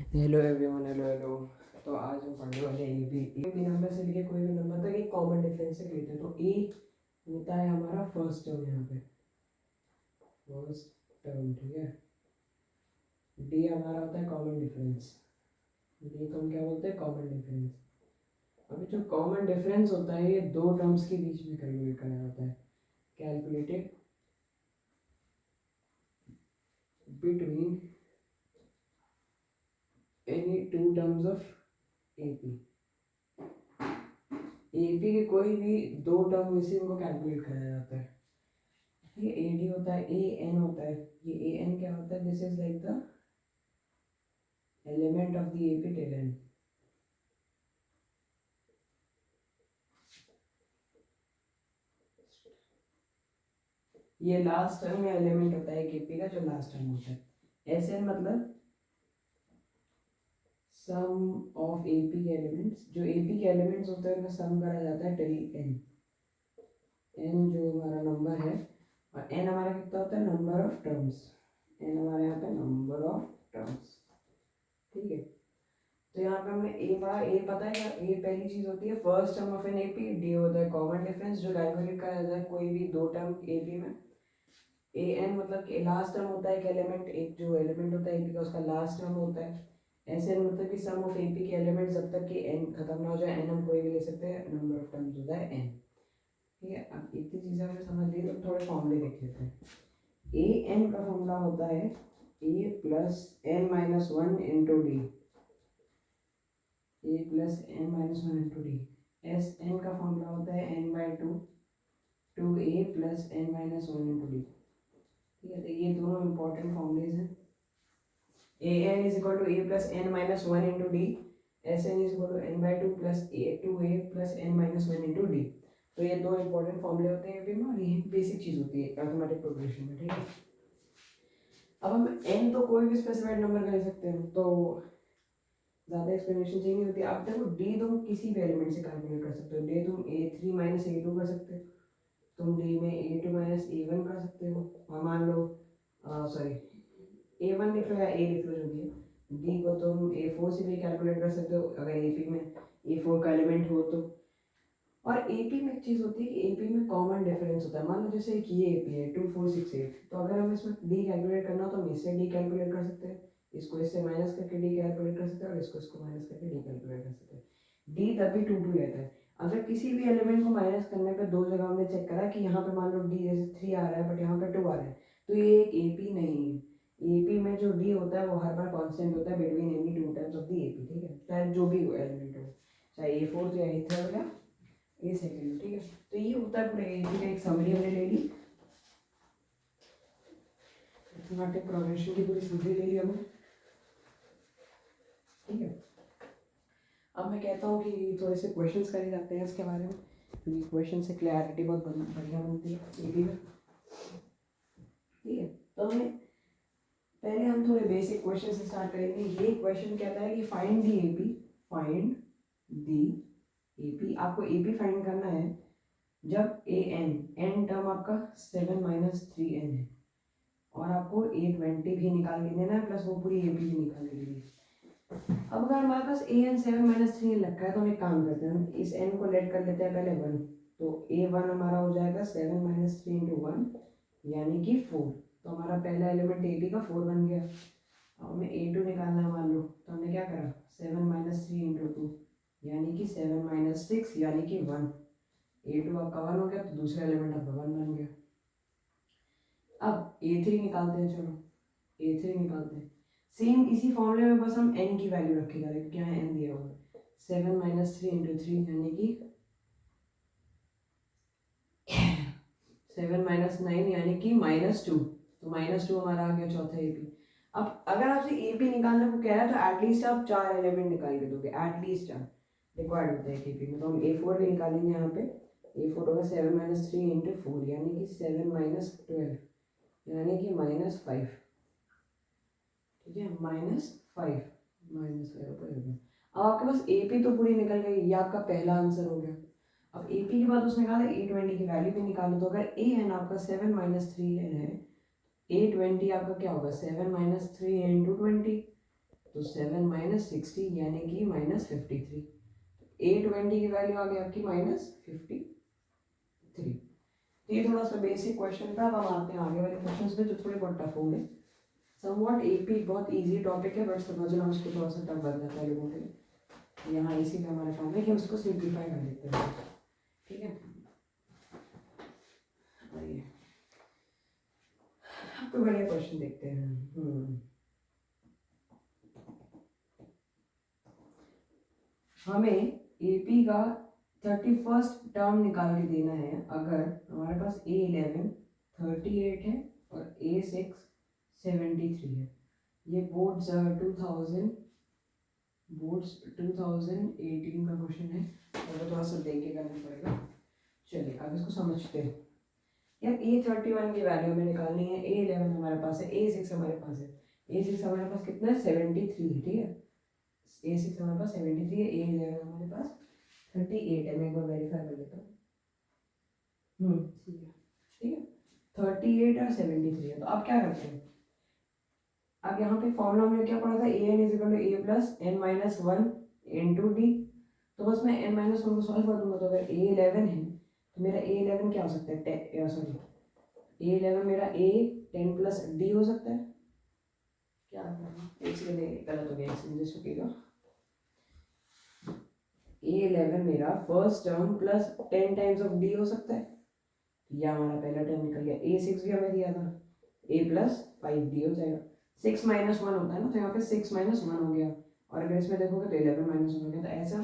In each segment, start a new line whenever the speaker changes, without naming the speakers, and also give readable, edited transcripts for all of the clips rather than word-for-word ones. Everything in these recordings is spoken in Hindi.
Hello everyone, hello hello. तो आज हम पढ़ने वाले ए बी नंबर से लेके कोई भी नंबर तक एक कॉमन डिफरेंस से लेते हैं। तो ए होता है हमारा फर्स्ट टर्म, यहाँ पे फर्स्ट टर्म, ठीक है। डी हमारा होता है कॉमन डिफरेंस। डी को हम क्या बोलते हैं? Common difference. अभी जो कॉमन डिफरेंस होता है ये दो टर्म्स के बीच में कैलकुलेट करना होता है। Calculated between any two terms of A P. AP के कोई भी दो टर्म इसी को कैलकुलेट करा जाता है। ये ए डी होता है, ए एन होता है। ये ए एन क्या होता है? This is like the element of the AP till N. ये लास्ट टर्म या एलिमेंट होता है एपी का, जो लास्ट टर्म होता है। एस एन मतलब सम ऑफ एपी के एलिमेंट्स। जो एपी के एलिमेंट्स होते हैं उनका सम करा जाता है टिल एन। एन जो हमारा नंबर है, और एन हमारा कितना होता है? Number of terms. एन हमारे यहाँ पे नंबर ऑफ टर्म्स, ठीक है। तो यहाँ पे हमने ए पढ़ा। ए पता है क्या? ए पहली चीज होती है first term of an AP. D होता है कॉमन डिफरेंस, जो कैलकुलेट करा जाता है कोई भी दो टर्म एपी में। ए एन मतलब कि लास्ट टर्म होता है एक एलिमेंट, एक जो एलिमेंट होता है एपी का उसका लास्ट टर्म होता है। एस एन मतलब कि सम ऑफ एपी के एलिमेंट जब तक कि एन खत्म ना हो जाए। एन हम कोई भी ले सकते हैं, नंबर ऑफ टर्म्स होता है एन, ठीक है। अब इतनी चीजें हमें समझ ली तो थोड़े फॉर्मूले देख लेते हैं। ए एन का फॉर्मूला होता है A plus N minus one into D. A plus N minus one into D. S N का फॉर्मूला होता है N by two, two A plus N minus one into D, ठीक है। तो ये दोनों इंपॉर्टेंट फॉर्मूलेज हैं। A N is equal to A plus N minus one into D. S N is equal to N by two plus A two A plus N minus one into D. तो ये दो इंपॉर्टेंट फॉर्मूले होते हैं और ये बेसिक चीज होती है अर्थमेटिक प्रोग्रेशन में, ठीक है। अब हम एन तो कोई भी स्पेसिफाइड नंबर का ले सकते हैं, तो ज़्यादा एक्सप्लेनेशन चाहिए नहीं होती। आप देखो डी तुम किसी भी एलिमेंट से कैलकुलेट कर सकते हो। डी तुम ए थ्री माइनस ए टू कर सकते हो, तुम डी में ए टू माइनस ए वन कर सकते हो, और मान लो सॉरी ए वन लिख लो या ए लिख लो जो भी है। डी को तुम ए फोर से भी कैलकुलेट कर सकते हो अगर ए पी में ए फोर का एलिमेंट हो तो। और एपी में एक चीज़ होती है कि एपी में कॉमन डिफरेंस होता है। मान लो जैसे एक ये एपी है 2468, तो अगर हमें इसमें डी कैलकुलेट करना हो तो हम इससे डी कैलकुलेट कर सकते हैं, इसको इससे माइनस करके डी कैलकुलेट कर सकते हैं, और इसको इसको माइनस करके डी कैलकुलेट कर सकते हैं। डी तभी टू टू रहता है अगर किसी भी एलिमेंट को माइनस करने पे दो जगह हमने चेक करा कि यहाँ पे मान लो डी जैसे थ्री आ रहा है बट यहाँ पे टू आ रहा है, तो ये एक एपी नहीं है। एपी में जो डी होता है वो हर बार कांस्टेंट होता है between any two times of the AP, ठीक है। चाहे जो भी एलिमेंट हो, चाहे ए फोर्थ या ए थर्ड या ये सेकंड, ठीक है। तो ये होता है पूरे एपी का एक समरी हमने ले ली। अर्थमेटिक प्रोग्रेशन की पूरी समरी ले ली हमने, ठीक है। अब मैं कहता हूँ कि थोड़े से क्वेश्चंस करे जाते हैं इसके बारे में, क्योंकि क्वेश्चन से क्लैरिटी बहुत बढ़िया बनती है एपी में, ठीक है। तो हमें पहले हम थोड़े बेसिक क्वेश्चन से स्टार्ट करेंगे। ये क्वेश्चन कहता है कि find the AP, find the AP. आपको एपी फाइंड करना है जब ए एन, एन टर्म आपका 7 माइनस थ्री एन है, और आपको 820 भी निकाल के देना है, प्लस वो पूरी ए भी निकाल के देनी है। अब अगर हमारे पास A N 7 minus three N रखा है तो हम एक काम करते हैं, हम इस एन को लेट कर लेते हैं पहले वन। तो ए वन हमारा हो जाएगा 7 माइनस थ्री इंटू वन, यानी कि 4। तो हमारा पहला एलिमेंट ए पी का 4 बन गया। अब हमें ए टू निकालना है मान लो, तो हमने क्या करा 7 माइनस थ्री इंटू टू, यानी कि 7 माइनस सिक्स, यानी कि 1। ए टू आपका 1 हो गया, तो दूसरा एलिमेंट आपका 1 बन गया। अब ए थ्री निकालते हैं, चलो ए थ्री निकालते हैं। सेम इसी फॉर्मूले में बस हम एन की वैल्यू रखे जा रहे हैं, क्या है एन दिया हुआ है 7 माइनस थ्री इंटू थ्री, यानी कि 7 माइनस नाइन, यानी कि -2। तो -2 हमारा आ गया चौथा ए पी। अब अगर आपसे ए पी निकालने को कह रहा है तो एटलीस्ट आप 4 एलिमेंट निकाल के दोगे, एटलीस्ट 4 रिक्वायर्ड होता है ए पी में। तो हम ए फोर भी निकालेंगे यहाँ पे। ए फोर होगा 7 माइनस थ्री इंटू फोर, यानी कि 7 माइनस 12, यानी कि -5, ठीक है। -5, -5 ऊपर हो गया। अब आपके पास ए पी तो पूरी निकल गई, ये आपका पहला आंसर हो गया। अब ए पी के बाद उसने कहा था 820 की वैल्यू भी निकालो। तो अगर ए है ना आपका 7 माइनस थ्री एन है, 820 आपका क्या होगा 7 माइनस थ्री इंटू 20, तो 7 माइनस 60 यानी कि माइनस 53। 820 की वैल्यू आ गई आपकी माइनस 53। तो ये थोड़ा सा बेसिक क्वेश्चन था। अब हम आते हैं आगे वाले क्वेश्चंस पे जो थोड़े बहुत टफ होंगे। समवॉट एपी बहुत इजी टॉपिक है, बट समझना उसको थोड़ा सा टफ बन जाता है लोगों के लिए। यहाँ इसीलिए हमारा काम है कि हम इसको सिंप्लीफाई कर लेते हैं। ठीक है, आइए आपको बढ़िया क्वेश्चन देखते हैं। हमें एपी का 31st टर्म निकाल के देना है। अगर हमारे पास A11 38 है और A6 73 है। ये बोर्ड्स 2018 का क्वेश्चन है, और थोड़ा सा देख के करना पड़ेगा। चलिए अब इसको समझते हैं। यार A31 की वैल्यू हमें निकालनी है, A11 हमारे पास है, A6 हमारे पास है। A6 हमारे पास कितना है 73 है। ठीक है, A6 हमारे पास 73 है, A11 हमारे पास 38 है। मैं एक बार वेरीफाई कर लेता हूँ। ठीक है, ठीक है, 38 और 73 है। तो अब क्या करते हैं, अब यहाँ पे फॉर्मूला हमने क्या पढ़ा था, an is equal to a plus N minus one into D. तो बस मैं n माइनस वन को सॉल्व कर दूंगा। तो अगर A11 है तो मेरा A11 क्या हो सकता है, सॉरी A11 मेरा A10 प्लस डी हो सकता है। क्या एक सेकेंड, गलत हो गया, एक सेकेंड रुकिएगा। A11 मेरा first term plus 10 times of D हो सकता है। यह हमारा पहला टर्म निकल गया। A6 भी हमें दिया था, a प्लस 5d हो जाएगा। 6 माइनस वन होता है ना, तो यहाँ पे 6 माइनस वन हो गया। और अगर इसमें देखोगे तो 11 माइनस वन हो गया। तो ऐसा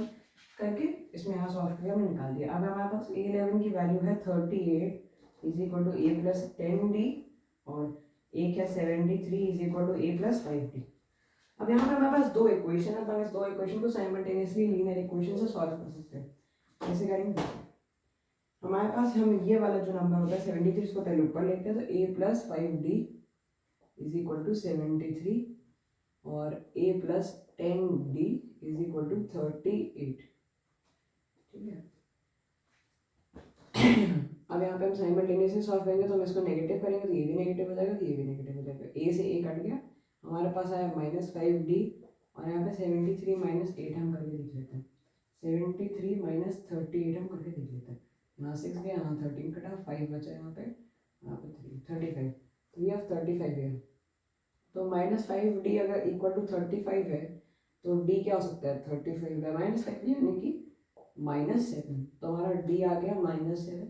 करके इसमें यहाँ सॉल्व करके हमने निकाल दिया। अब हमारे पास A11 की वैल्यू है 38 is equal to a plus 10d, और एक है 73 is equal to a plus 5d। अब यहाँ पे हमारे पास दो इक्वेशन है, तो हम इस दो इक्वेशन को साइमल्टेनियसली लीनियर इक्वेशन से सॉल्व कर सकते हैं। कैसे करेंगे, हमारे पास हम ये वाला जो नंबर होता है 73 इसको पहले ऊपर लेते हैं। तो a plus 5d is equal to 73 और a plus 10d is equal to 38। ठीक है, अब यहाँ पे हम साइमल्टेनियसली सॉल्व करेंगे, तो हम इसको नेगेटिव करेंगे तो ये भी नेगेटिव हो जाएगा, तो ये भी नेगेटिव हो जाएगा। a से a कट गया, हमारे पास आया माइनस 5d, और यहाँ पे 73 माइनस 8 हम करके देख लेते हैं। 73 माइनस 38 हम करके देख लेते हैं। यहाँ 6 गया, यहाँ 13 कटा, 5 बचा यहाँ पे 3 35। तो ये अब 35 है। तो माइनस 5d अगर इक्वल टू 35 है तो d क्या हो सकता है, 35 बाई माइनस 5 यानी कि -7। तो हमारा d आ गया -7।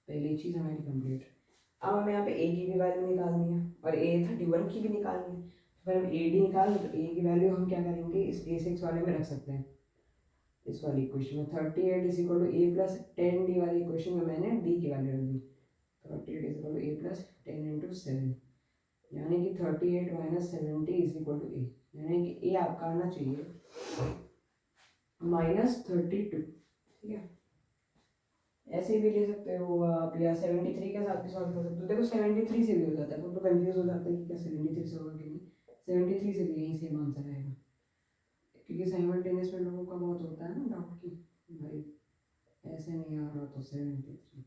पहली चीज़ हमारी कंप्लीट। अब हमें यहाँ पे a की भी वैल्यू निकालनी है और A31 की भी निकालनी है। तो फिर हम AD निकाल तो a की वैल्यू हम क्या करेंगे, इस A6 वाले में रख सकते हैं। इस वाली इक्वेशन में 38 is equal to a plus 10d वाली इक्वेशन में मैंने d की वैल्यू रख दी। 38 is equal to a plus 10 into 7, यानी कि 38 minus 70 is equal to a, यानी कि a आपका आना चाहिए -32। ठीक है, ऐसे भी ले सकते हो आप, या 73 के साथ भी सॉल्व कर सकते हो। देखो 73 से भी हो जाता है, तो कंफ्यूज हो जाता है कि क्या 73 से होगा कि नहीं। 73 से भी यही सेम आंसर आएगा, क्योंकि साइमल्टेनियस में लोगों का बहुत होता है ना डाउट कि भाई ऐसे नहीं आ रहा, तो 73।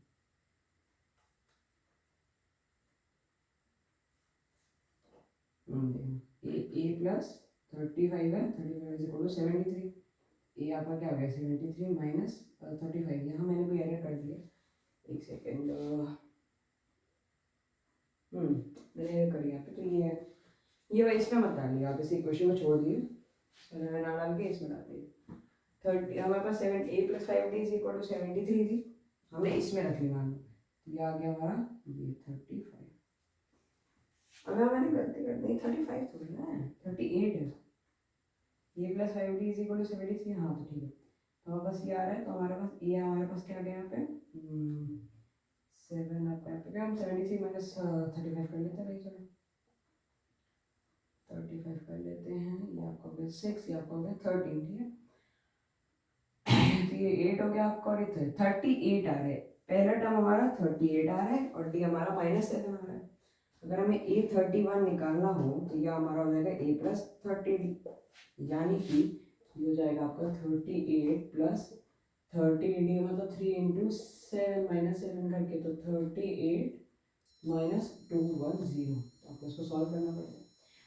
ए प्लस 35 है, 35 इज इक्वल टू 73। ए आपका क्या हो गया 73 माइनस 35। यहाँ मैंने कोई एरर कर दिया, एक सेकेंड। मैंने एरर कर यहाँ पे, तो ये है, ये भाई इसमें मत डालिए आप, इस इक्वेशन को छोड़ दिए, मैंने ना डाल के इसमें डाल दिए। 30 हमारे पास 7 a plus 5d is equal to 73 थी, हमने इसमें रख लिया। ये आ गया हमारा ये 35। अगर मैंने गलती कर दी, 35 थोड़ी ना है, 38 है। A plus 5d is equal to 73। हाँ तो ठीक है, तो हमारे पास ये आ रहा है। तो हमारे पास ये हमारे पास क्या आ गया यहाँ पे 7 आपका यहाँ पे, हम 73 माइनस 35 कर लेते हैं भाई। चलो 35 कर लेते हैं, ये आपका हो गया 6, ये आपका हो गया 13। ठीक है, तो ये 8 हो गया आपका, और ये 38 आ रहा है। पहला टर्म हमारा 38 आ रहा है और डी हमारा -7 आ रहा है। अगर हमें A31 निकालना हो तो यह हमारा हो जाएगा a प्लस 30d, यानी कि ये हो जाएगा आपका 38 प्लस 30d, मतलब 3 इंटू 7 माइनस 7 करके, तो 38 माइनस 210। तो आपको इसको सॉल्व करना पड़ेगा।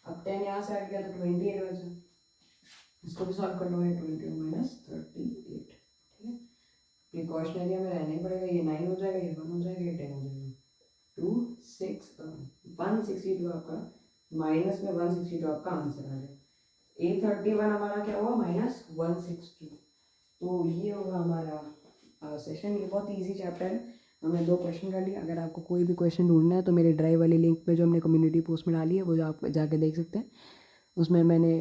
अब 10 यहाँ से आ गया तो 28 बचा, इसको भी सॉल्व कर लो, 21 माइनस 38, ठीक है। प्रिकॉशनरी हमें रहना ही पड़ेगा, ये 9 हो जाएगा, ये 1 हो जाएगा, ये 10 हो जाएगा। 162 आपका, माइनस में 162 आपका आंसर आ गया। A31 हमारा क्या हुआ, -162। तो ये होगा हमारा सेशन। ये बहुत इजी चैप्टर है, हमने 2 क्वेश्चन कर लिए। अगर आपको कोई भी क्वेश्चन ढूंढना है तो मेरे ड्राइव वाली लिंक पे जो हमने कम्युनिटी पोस्ट में डाली है वो आप जाके देख सकते हैं। उसमें मैंने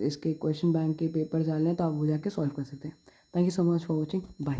इसके क्वेश्चन बैंक के पेपर्स डालने हैं, तो आप वो जाके सॉल्व कर सकते हैं। Thank you so much for watching, bye.